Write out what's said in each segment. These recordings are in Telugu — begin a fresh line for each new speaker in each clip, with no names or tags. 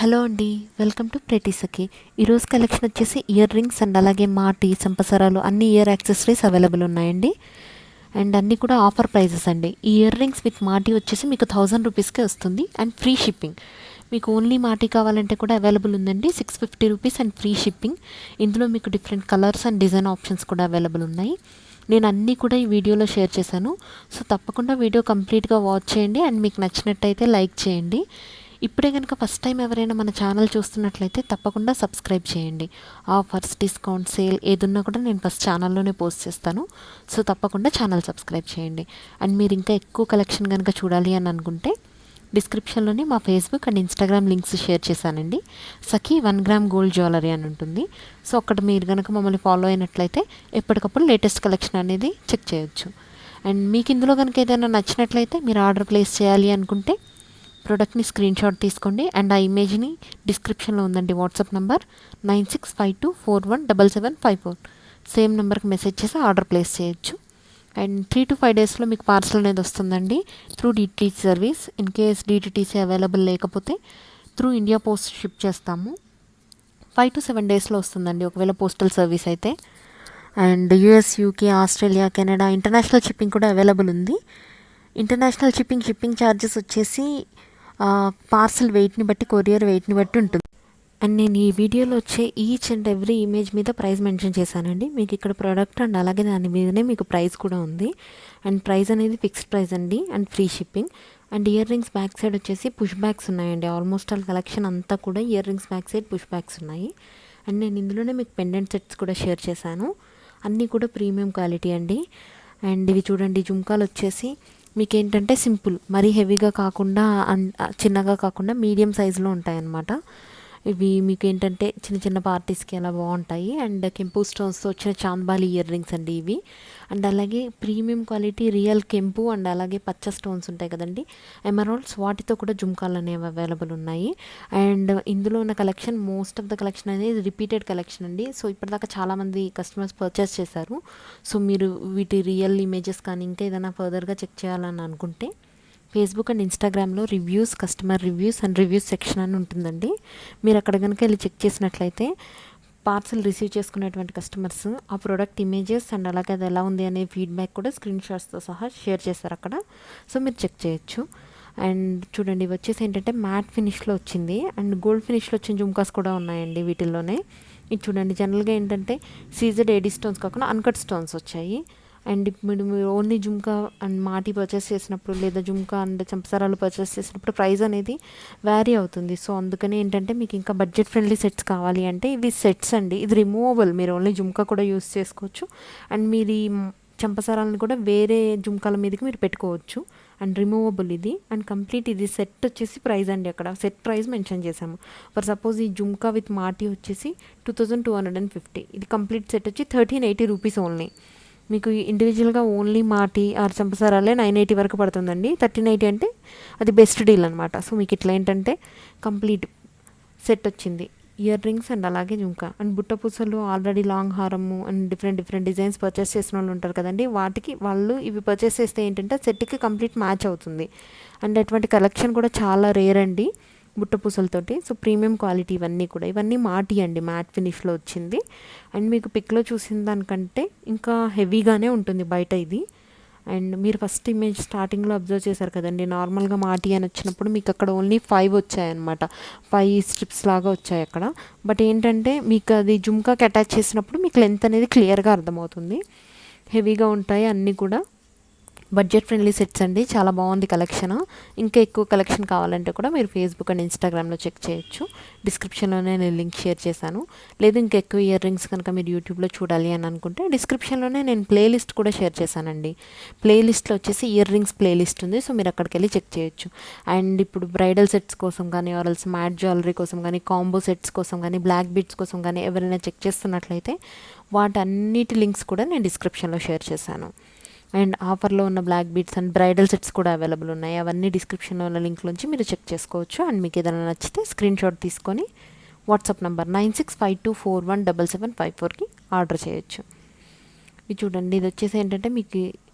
హలో అండి, వెల్కమ్ టు ప్రెటీ సఖీ. ఈరోజు కలెక్షన్ వచ్చేసి ఇయర్ రింగ్స్ అండ్ అలాగే మాటి సంపసరాలు అన్ని ఇయర్ యాక్సెసరీస్ అవైలబుల్ ఉన్నాయండి. అండ్ అన్నీ కూడా ఆఫర్ ప్రైజెస్ అండి. ఈ ఇయర్ రింగ్స్ విత్ మాటి వచ్చేసి మీకు 1000 రూపీస్కే వస్తుంది అండ్ ఫ్రీ షిప్పింగ్. మీకు ఓన్లీ మాటి కావాలంటే కూడా అవైలబుల్ ఉందండి, 650 రూపీస్ అండ్ ఫ్రీ షిప్పింగ్. ఇందులో మీకు different colours and design options కూడా అవైలబుల్ ఉన్నాయి. నేను అన్నీ కూడా ఈ వీడియోలో షేర్ చేశాను. సో తప్పకుండా వీడియో కంప్లీట్గా వాచ్ చేయండి అండ్ మీకు నచ్చినట్టయితే లైక్ చేయండి. ఇప్పుడే కనుక ఫస్ట్ టైం ఎవరైనా మన ఛానల్ చూస్తున్నట్లయితే తప్పకుండా సబ్స్క్రైబ్ చేయండి. ఆఫర్స్, డిస్కౌంట్, సేల్ ఏదున్నా కూడా నేను ఫస్ట్ ఛానల్లోనే పోస్ట్ చేస్తాను. సో తప్పకుండా ఛానల్ సబ్స్క్రైబ్ చేయండి. అండ్ మీరు ఇంకా ఎక్కువ కలెక్షన్ కనుక చూడాలి అని అనుకుంటే డిస్క్రిప్షన్లోనే మా Facebook and Instagram links share చేశానండి. సఖీ 1 గ్రామ్ గోల్డ్ జ్యువెలరీ అని ఉంటుంది. సో అక్కడ మీరు కనుక మమ్మల్ని ఫాలో అయినట్లయితే ఎప్పటికప్పుడు లేటెస్ట్ కలెక్షన్ అనేది చెక్ చేయొచ్చు. అండ్ మీకు ఇందులో కనుక ఏదైనా నచ్చినట్లయితే మీరు ఆర్డర్ ప్లేస్ చేయాలి అనుకుంటే ప్రోడక్ట్ని స్క్రీన్ షాట్ తీసుకోండి అండ్ ఆ ఇమేజ్ని డిస్క్రిప్షన్లో ఉందండి వాట్సాప్ నెంబర్ 9652417754. సేమ్ నెంబర్కి మెసేజ్ చేసి ఆర్డర్ ప్లేస్ చేయొచ్చు. అండ్ 3 to 5 డేస్లో మీకు పార్సల్ అనేది వస్తుందండి through DTC service. In case DTC available లేకపోతే త్రూ ఇండియా పోస్ట్ షిప్ చేస్తాము. 5 to 7 డేస్లో వస్తుందండి ఒకవేళ పోస్టల్ సర్వీస్ అయితే. And US, UK, Australia, Canada international shipping కూడా అవైలబుల్ ఉంది. ఇంటర్నేషనల్ షిప్పింగ్ ఛార్జెస్ వచ్చేసి పార్సల్ వెయిట్ని బట్టి, కొరియర్ వెయిట్ని బట్టి ఉంటుంది. అండ్ నేను ఈ వీడియోలో వచ్చే ఈచ్ అండ్ ఎవ్రీ ఇమేజ్ మీద ప్రైస్ మెన్షన్ చేశానండి. మీకు ఇక్కడ ప్రోడక్ట్ అండ్ అలాగే దాని మీదనే మీకు ప్రైస్ కూడా ఉంది. అండ్ ప్రైస్ అనేది ఫిక్స్డ్ ప్రైస్ అండి and free shipping. And ear rings back side వచ్చేసి పుష్ బ్యాగ్స్ ఉన్నాయండి. ఆల్మోస్ట్ ఆల్ కలెక్షన్ అంతా కూడా ear rings back side push bags ఉన్నాయి. అండ్ నేను ఇందులోనే మీకు పెండెంట్ సెట్స్ కూడా షేర్ చేశాను. అన్నీ కూడా ప్రీమియం క్వాలిటీ అండి. అండ్ ఇవి చూడండి, జుంకాలు వచ్చేసి మీకు ఏంటంటే సింపుల్, మరీ హెవీగా కాకుండా చిన్నగా కాకుండా మీడియం సైజులో ఉంటాయన్నమాట. ఇవి మీకు ఏంటంటే చిన్న చిన్న పార్టీస్కి అలా బాగుంటాయి. అండ్ కెంపు స్టోన్స్తో వచ్చిన చాంద్బాలి ఇయర్ రింగ్స్ అండి ఇవి. అండ్ అలాగే ప్రీమియం క్వాలిటీ రియల్ కెంపు అండ్ అలాగే పచ్చ స్టోన్స్ ఉంటాయి కదండి, ఎమరాల్డ్స్, వాటితో కూడా జుంకాలు అనేవి అవైలబుల్ ఉన్నాయి. అండ్ ఇందులో ఉన్న collection, most of the collection అనేది రిపీటెడ్ కలెక్షన్ అండి. సో ఇప్పటిదాకా చాలామంది కస్టమర్స్ పర్చేస్ చేశారు. సో మీరు వీటి రియల్ ఇమేజెస్ కానీ ఇంకా ఏదైనా ఫర్దర్గా చెక్ చేయాలని అనుకుంటే ఫేస్బుక్ అండ్ ఇన్స్టాగ్రామ్లో reviews, customer reviews and reviews section అని ఉంటుందండి. మీరు అక్కడ కనుక వెళ్ళి చెక్ చేసినట్లయితే పార్సల్ రిసీవ్ చేసుకునేటువంటి కస్టమర్స్ ఆ ప్రోడక్ట్ ఇమేజెస్ అండ్ అలాగే అది ఎలా ఉంది అనే ఫీడ్బ్యాక్ కూడా స్క్రీన్ షాట్స్తో సహా షేర్ చేస్తారు అక్కడ. సో మీరు చెక్ చేయొచ్చు. అండ్ చూడండి, ఇవి వచ్చేసి ఏంటంటే మ్యాట్ ఫినిష్లో వచ్చింది అండ్ గోల్డ్ ఫినిష్లో వచ్చిన జుమ్కాస్ కూడా ఉన్నాయండి వీటిల్లోనే. ఇది చూడండి, జనరల్గా ఏంటంటే సీజెడ్ ఏడీ స్టోన్స్ కాకుండా అన్కట్ స్టోన్స్ వచ్చాయి. అండ్ ఇప్పుడు మీరు ఓన్లీ జుమ్కా అండ్ మాటి పర్చేస్ చేసినప్పుడు లేదా జుమ్కా అండ్ చంపసరాలు పర్చేస్ చేసినప్పుడు ప్రైస్ అనేది వ్యారీ అవుతుంది. సో అందుకని ఏంటంటే మీకు ఇంకా బడ్జెట్ ఫ్రెండ్లీ సెట్స్ కావాలి అంటే ఇవి సెట్స్ అండి. ఇది రిమూవబుల్, మీరు ఓన్లీ జుమ్కా కూడా యూస్ చేసుకోవచ్చు అండ్ మీరు ఈ చంపసరాలను కూడా వేరే జుమ్కాల మీదకి మీరు పెట్టుకోవచ్చు. అండ్ రిమూవబుల్ ఇది. అండ్ కంప్లీట్ ఇది సెట్ వచ్చేసి ప్రైస్ అండి, అక్కడ సెట్ ప్రైస్ మెన్షన్ చేసాము. ఫర్ సపోజ్ ఈ జుమ్కా విత్ మాటి వచ్చేసి 2250. ఇది కంప్లీట్ సెట్ వచ్చి 1380 రూపీస్ ఓన్లీ. మీకు ఇండివిజువల్గా ఓన్లీ మాటి ఆర్ చంపసరాలే 980 వరకు పడుతుందండి. 1380 అంటే అది బెస్ట్ డీల్ అనమాట. సో మీకు ఇట్లా ఏంటంటే కంప్లీట్ సెట్ వచ్చింది, ఇయర్ రింగ్స్ అండ్ అలాగే జుంకా అండ్ బుట్ట పూసలు, ఆల్రెడీ లాంగ్ హారము అండ్ డిఫరెంట్ డిజైన్స్ పర్చేస్ చేసిన వాళ్ళు ఉంటారు కదండి, వాటికి వాళ్ళు ఇవి పర్చేస్ చేస్తే ఏంటంటే సెట్కి కంప్లీట్ మ్యాచ్ అవుతుంది. అండ్ అటువంటి కలెక్షన్ కూడా చాలా రేర్ అండి బుట్ట పూసలతోటి. సో ప్రీమియం క్వాలిటీ ఇవన్నీ మాటి అండి, మ్యాట్ ఫినిష్లో వచ్చింది. అండ్ మీకు పిక్లో చూసిన దానికంటే ఇంకా హెవీగానే ఉంటుంది బయట ఇది. అండ్ మీరు ఫస్ట్ ఇమేజ్ స్టార్టింగ్లో అబ్జర్వ్ చేశారు కదండి, నార్మల్గా మాటి అని వచ్చినప్పుడు మీకు అక్కడ ఓన్లీ 5 వచ్చాయన్నమాట, 5 స్ట్రిప్స్ లాగా వచ్చాయి అక్కడ. బట్ ఏంటంటే మీకు అది జుమ్కాకి అటాచ్ చేసినప్పుడు మీకు లెంత్ అనేది క్లియర్గా అర్థమవుతుంది. హెవీగా ఉంటాయి అన్నీ కూడా. బడ్జెట్ ఫ్రెండ్లీ సెట్స్ అండి, చాలా బాగుంది కలెక్షన్. ఇంకా ఎక్కువ కలెక్షన్ కావాలంటే కూడా మీరు ఫేస్బుక్ అండ్ ఇన్స్టాగ్రామ్లో చెక్ చేయొచ్చు. డిస్క్రిప్షన్లోనే నేను లింక్ షేర్ చేశాను. లేదు ఇంకా ఎక్కువ ఇయర్ రింగ్స్ కనుక మీరు యూట్యూబ్లో చూడాలి అని అనుకుంటే డిస్క్రిప్షన్లోనే నేను ప్లేలిస్ట్ కూడా షేర్ చేశానండి. ప్లేలిస్ట్లో వచ్చేసి ఇయర్ రింగ్స్ ప్లేలిస్ట్ ఉంది. సో మీరు అక్కడికి వెళ్ళి చెక్ చేయొచ్చు. అండ్ ఇప్పుడు బ్రైడల్ సెట్స్ కోసం కానీ ఆర్ఎల్స్ మ్యాట్ జ్యువెలరీ కోసం కానీ కాంబో సెట్స్ కోసం కానీ బ్లాక్ బీడ్స్ కోసం కానీ ఎవరైనా చెక్ చేస్తున్నట్లయితే వాటన్నిటి లింక్స్ కూడా నేను డిస్క్రిప్షన్లో షేర్ చేశాను. అండ్ ఆఫర్లో ఉన్న black beads and bridal sets కూడా అవైలబుల్ ఉన్నాయి. అవన్నీ డిస్క్రిప్షన్లో ఉన్న లింక్ నుంచి మీరు చెక్ చేసుకోవచ్చు. అండ్ మీకు ఏదైనా నచ్చితే స్క్రీన్ షాట్ తీసుకొని వాట్సాప్ నెంబర్ 9652417754కి ఆర్డర్ చేయొచ్చు. ఇది చూడండి, ఇది వచ్చేసి ఏంటంటే మీకు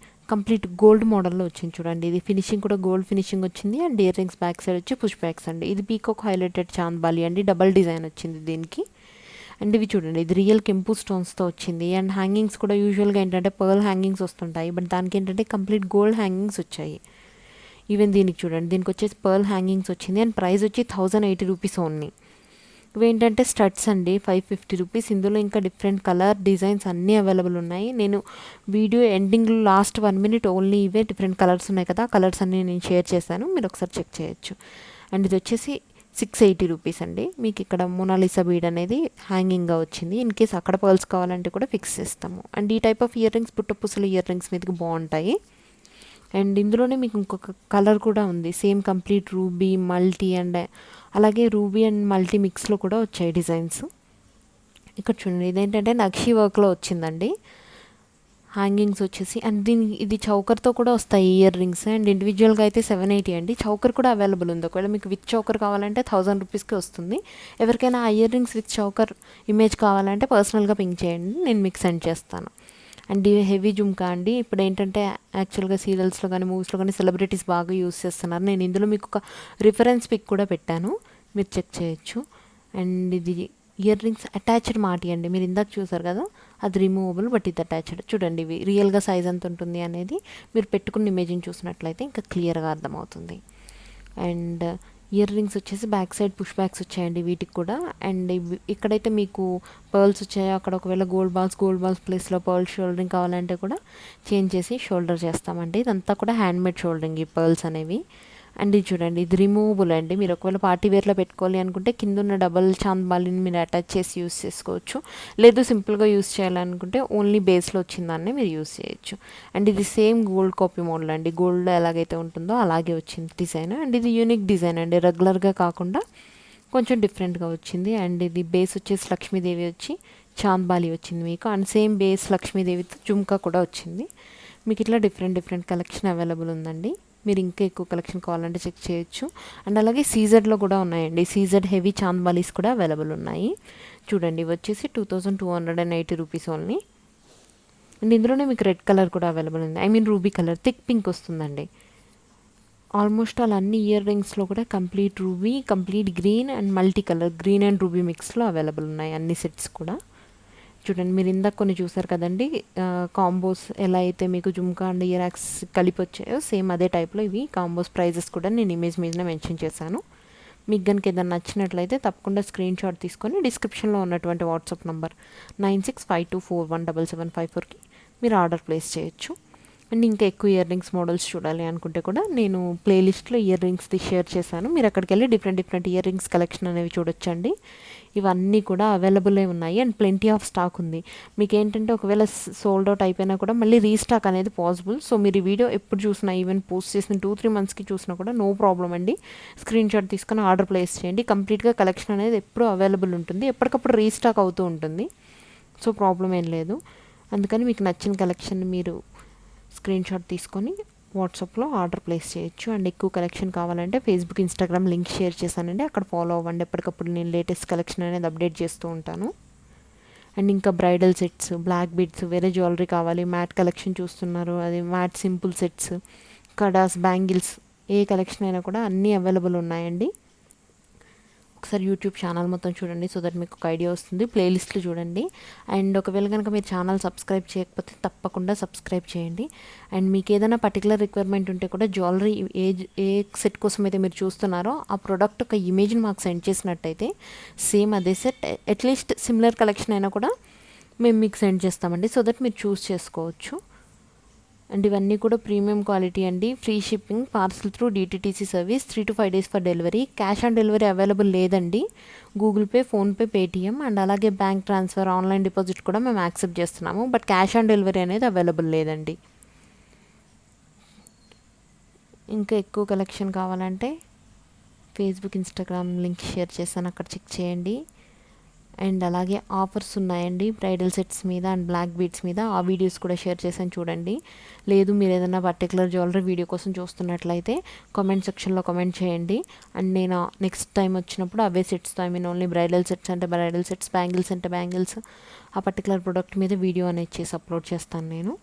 కంప్లీట్ గోల్డ్ మోడల్లో వచ్చింది చూడండి. ఇది ఫినిషింగ్ కూడా గోల్డ్ ఫినిషింగ్ వచ్చింది and ear rings back side వచ్చి పుష్ బ్యాక్స్ అండి. ఇది పీకాక్ హైలైటెడ్ చాంద్ బాలి అండి, డబల్ డిజైన్ వచ్చింది దీనికి. అండ్ ఇవి చూడండి, ఇది రియల్ కెంపు స్టోన్స్తో వచ్చింది. అండ్ హ్యాంగింగ్స్ కూడా యూజువల్గా ఏంటంటే పర్ల్ హ్యాంగింగ్స్ వస్తుంటాయి, బట్ దానికి ఏంటంటే కంప్లీట్ గోల్డ్ హ్యాంగింగ్స్ వచ్చాయి. ఈవెన్ దీనికి చూడండి, దీనికి వచ్చేసి పర్ల్ హ్యాంగింగ్స్ వచ్చింది అండ్ ప్రైస్ వచ్చి 1080 రూపీస్ ఓన్లీ. ఇవి ఏంటంటే స్టడ్స్ అండి, 550 రూపీస్. ఇందులో ఇంకా డిఫరెంట్ కలర్ డిజైన్స్ అన్నీ అవైలబుల్ ఉన్నాయి. నేను వీడియో ఎండింగ్లో లాస్ట్ 1 మినిట్ ఓన్లీ ఇవే డిఫరెంట్ కలర్స్ ఉన్నాయి కదా, కలర్స్ అన్నీ నేను షేర్ చేశాను, మీరు ఒకసారి చెక్ చేయొచ్చు. అండ్ ఇది వచ్చేసి 680 రూపీస్ అండి. మీకు ఇక్కడ మోనాలిసా బీడ్ అనేది హ్యాంగింగ్గా వచ్చింది. ఇన్ కేస్ అక్కడ పర్ల్స్ కావాలంటే కూడా ఫిక్స్ చేస్తాము. అండ్ ఈ టైప్ ఆఫ్ ఇయర్ రింగ్స్ పుట్టపూసలు ఇయర్ రింగ్స్ మీదకి బాగుంటాయి. అండ్ ఇందులోనే మీకు ఇంకొక కలర్ కూడా ఉంది, same complete ruby multi and అలాగే రూబీ అండ్ మల్టీ మిక్స్లో కూడా వచ్చాయి డిజైన్స్. ఇక్కడ చూడండి, ఇదేంటంటే నక్షి వర్క్లో వచ్చిందండి హ్యాంగింగ్స్ వచ్చేసి. అండ్ ఇది చౌకర్తో కూడా వస్తాయి ఇయర్ రింగ్స్. అండ్ ఇండివిజువల్గా అయితే 780 అండి. చౌకర్ కూడా అవైలబుల్ ఉంది, ఒకవేళ మీకు విత్ చౌకర్ కావాలంటే 1000 రూపీస్కి వస్తుంది. ఎవరికైనా ఆ ear rings with choker image కావాలంటే పర్సనల్గా పింక్ చేయండి, నేను మీకు సెండ్ చేస్తాను. అండ్ ఇవి హెవీ జుమ్కా అండి. ఇప్పుడు ఏంటంటే యాక్చువల్గా సీరియల్స్లో కానీ మూవీస్లో కానీ సెలబ్రిటీస్ బాగా యూస్ చేస్తున్నారు. నేను ఇందులో మీకు ఒక రిఫరెన్స్ పిక్ కూడా పెట్టాను, మీరు చెక్ చేయొచ్చు. అండ్ ఇది ఇయర్ రింగ్స్ అటాచ్డ్ మాటి అండి, మీరు ఇందాక చూసారు కదా అది రిమూవబుల్, బట్ ఇది అటాచ్డ్. చూడండి ఇవి రియల్గా సైజ్ ఎంత ఉంటుంది అనేది మీరు పెట్టుకున్న ఇమేజ్ని చూసినట్లయితే ఇంకా క్లియర్గా అర్థమవుతుంది. అండ్ ఇయర్ రింగ్స్ వచ్చేసి బ్యాక్ సైడ్ పుష్ బ్యాక్స్ వచ్చాయండి వీటికి కూడా. అండ్ ఇక్కడైతే మీకు పర్ల్స్ వచ్చాయో అక్కడ ఒకవేళ గోల్డ్ బాల్స్ ప్లేస్లో పర్ల్ షోల్డరింగ్ కావాలంటే కూడా చేంజ్ చేసి షోల్డర్ చేస్తామండి. ఇదంతా కూడా హ్యాండ్మేడ్ షోల్డరింగ్ ఈ పర్ల్స్ అనేవి. అండ్ ఇది చూడండి, ఇది రిమూవబుల్ అండి. మీరు ఒకవేళ పార్టీ వేర్లో పెట్టుకోవాలి అనుకుంటే కింద ఉన్న డబల్ చాంద్ బాలిని మీరు అటాచ్ చేసి యూస్ చేసుకోవచ్చు. లేదు సింపుల్గా యూస్ చేయాలనుకుంటే ఓన్లీ బేస్లో వచ్చిందాన్ని మీరు యూస్ చేయొచ్చు. అండ్ ఇది సేమ్ గోల్డ్ కాపీ మోడల్ అండి, గోల్డ్ ఎలాగైతే ఉంటుందో అలాగే వచ్చింది డిజైన్. అండ్ ఇది యూనిక్ డిజైన్ అండి, రెగ్యులర్గా కాకుండా కొంచెం డిఫరెంట్గా వచ్చింది. అండ్ ఇది బేస్ వచ్చేసి లక్ష్మీదేవి వచ్చి చాంద్ బాలి వచ్చింది మీకు. అండ్ సేమ్ బేస్ లక్ష్మీదేవితో జుమ్కా కూడా వచ్చింది మీకు. ఇట్లా డిఫరెంట్ కలెక్షన్ అవైలబుల్ ఉందండి. మీరు ఇంకా ఎక్కువ కలెక్షన్ కావాలంటే చెక్ చేయొచ్చు. అండ్ అలాగే సీజెడ్లో కూడా ఉన్నాయండి, సీజెడ్ హెవీ చాంద్ బాలీస్ కూడా అవైలబుల్ ఉన్నాయి. చూడండి ఇవి వచ్చేసి 2280 రూపీస్ ఓన్లీ. అండ్ ఇందులోనే మీకు రెడ్ కలర్ కూడా అవైలబుల్ ఉంది, I mean ruby colour, thick pink వస్తుందండి. ఆల్మోస్ట్ అలా అన్ని ఇయర్ రింగ్స్లో కూడా complete ruby, complete green and multi colour, green and ruby మిక్స్లో అవైలబుల్ ఉన్నాయి అన్ని సెట్స్ కూడా. చూడండి మీరు ఇందాక కొన్ని చూసారు కదండి కాంబోస్, ఎలా అయితే మీకు జుమ్కా అండ్ ఇయర్ యాక్స్ కలిపి వచ్చాయో సేమ్ అదే టైప్లో ఇవి కాంబోస్. ప్రైజెస్ కూడా నేను ఇమేజ్ మీదనే మెన్షన్ చేశాను. మీకు కనుక ఏదైనా నచ్చినట్లయితే తప్పకుండా స్క్రీన్ షాట్ తీసుకొని డిస్క్రిప్షన్లో ఉన్నటువంటి వాట్సాప్ నంబర్ 9652417754కి మీరు ఆర్డర్ ప్లేస్ చేయొచ్చు. అండ్ ఇంకా ఎక్కువ ఇయర్ రింగ్స్ మోడల్స్ చూడాలి అనుకుంటే కూడా నేను ప్లేలిస్ట్లో ఇయర్ రింగ్స్ది షేర్ చేశాను, మీరు అక్కడికి వెళ్ళి డిఫరెంట్ ఇయర్ రింగ్స్ కలెక్షన్ అనేవి చూడొచ్చండి. ఇవన్నీ కూడా అవైలబుల్ ఉన్నాయి అండ్ ప్లెంటీ ఆఫ్ స్టాక్ ఉంది. మీకు ఏంటంటే ఒకవేళ సోల్డ్ అవుట్ అయిపోయినా కూడా మళ్ళీ రీస్టాక్ అనేది పాసిబుల్. సో మీరు ఈ వీడియో ఎప్పుడు చూసినా, ఈవెన్ పోస్ట్ చేసిన 2-3 మంత్స్కి చూసినా కూడా నో ప్రాబ్లం అండి. స్క్రీన్ షాట్ తీసుకొని ఆర్డర్ ప్లేస్ చేయండి. కంప్లీట్గా కలెక్షన్ అనేది ఎప్పుడూ అవైలబుల్ ఉంటుంది, ఎప్పటికప్పుడు రీస్టాక్ అవుతూ ఉంటుంది. సో ప్రాబ్లం ఏం లేదు. అందుకని మీకు నచ్చిన కలెక్షన్ మీరు స్క్రీన్ షాట్ తీసుకొని వాట్సాప్లో ఆర్డర్ ప్లేస్ చేయొచ్చు. అండ్ ఎక్కువ కలెక్షన్ కావాలంటే ఫేస్బుక్, ఇన్స్టాగ్రామ్ లింక్ షేర్ చేశానండి, అక్కడ ఫాలో అవ్వండి. ఎప్పటికప్పుడు నేను లేటెస్ట్ కలెక్షన్ అనేది అప్డేట్ చేస్తూ ఉంటాను. అండ్ ఇంకా బ్రైడల్ సెట్స్, బ్లాక్ బీడ్స్, వేరే జ్యువెలరీ కావాలి, మ్యాట్ కలెక్షన్ చూస్తున్నారు, అది matte simple sets, kadas, bangles, ఏ కలెక్షన్ అయినా కూడా అన్నీ అవైలబుల్ ఉన్నాయండి. ఒకసారి యూట్యూబ్ ఛానల్ మొత్తం చూడండి, సో దట్ మీకు ఒక ఐడియా వస్తుంది. ప్లేలిస్ట్లు చూడండి. అండ్ ఒకవేళ కనుక మీరు ఛానల్ సబ్స్క్రైబ్ చేయకపోతే తప్పకుండా సబ్స్క్రైబ్ చేయండి. అండ్ మీకు ఏదైనా పర్టికులర్ రిక్వైర్మెంట్ ఉంటే కూడా జ్యువెలరీ ఏ సెట్ కోసం అయితే మీరు చూస్తున్నారో ఆ ప్రోడక్ట్ ఒక ఇమేజ్ని మాకు సెండ్ చేసినట్టయితే సేమ్ అదే సెట్, అట్లీస్ట్ సిమిలర్ కలెక్షన్ అయినా కూడా మేము మీకు సెండ్ చేస్తామండి, సో దట్ మీరు చూస్ చేసుకోవచ్చు. అండ్ ఇవన్నీ కూడా ప్రీమియం క్వాలిటీ అండి. Free shipping, parcel through DTTC service, 3 to 5 days for delivery. Cash on delivery available లేదండి. Google Pay, PhonePe, Paytm and అలాగే బ్యాంక్ ట్రాన్స్ఫర్, ఆన్లైన్ డిపాజిట్ కూడా మేము యాక్సెప్ట్ చేస్తున్నాము, బట్ క్యాష్ ఆన్ డెలివరీ అనేది అవైలబుల్ లేదండి. ఇంకా ఎక్కువ కలెక్షన్ కావాలంటే ఫేస్బుక్, ఇన్స్టాగ్రామ్ లింక్ షేర్ చేస్తాను, అక్కడ చెక్ చేయండి. అండ్ అలాగే ఆఫర్స్ ఉన్నాయండి బ్రైడల్ సెట్స్ మీద అండ్ బ్లాక్ బీడ్స్ మీద, ఆ వీడియోస్ కూడా షేర్ చేశాను చూడండి. లేదు మీరు ఏదైనా పర్టికులర్ జ్యువెలరీ వీడియో కోసం చూస్తున్నట్లయితే కామెంట్ సెక్షన్లో కామెంట్ చేయండి. అండ్ నేను నెక్స్ట్ టైం వచ్చినప్పుడు అవే సెట్స్తో, I mean only bridal sets అంటే బ్రైడల్ సెట్స్, బ్యాంగిల్స్ అంటే బ్యాంగిల్స్, ఆ పర్టికులర్ ప్రోడక్ట్ మీద వీడియో అనేది చేసి అప్లోడ్ చేస్తాను నేను.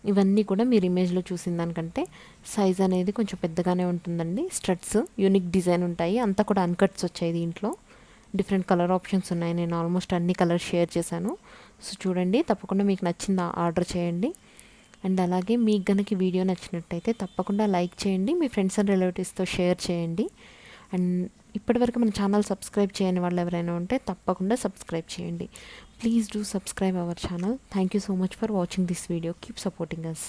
ఇవన్నీ కూడా మీరు ఇమేజ్లో చూసిన దానికంటే సైజ్ అనేది కొంచెం పెద్దగానే ఉంటుందండి. స్ట్రట్స్ యూనిక్ డిజైన్ ఉంటాయి, అంతా కూడా అన్కట్స్ వచ్చాయి. దీంట్లో డిఫరెంట్ కలర్ ఆప్షన్స్ ఉన్నాయి. నేను ఆల్మోస్ట్ అన్ని కలర్స్ షేర్ చేశాను. సో చూడండి, తప్పకుండా మీకు నచ్చిందా ఆర్డర్ చేయండి. అండ్ అలాగే మీకు కనుక వీడియో నచ్చినట్టయితే తప్పకుండా లైక్ చేయండి, మీ ఫ్రెండ్స్ అండ్ రిలేటివ్స్తో షేర్ చేయండి. అండ్ ఇప్పటివరకు మన ఛానల్ సబ్స్క్రైబ్ చేయని వాళ్ళు ఎవరైనా ఉంటే తప్పకుండా సబ్స్క్రైబ్ చేయండి. Please do subscribe our channel. Thank you so much for watching this video. Keep supporting us.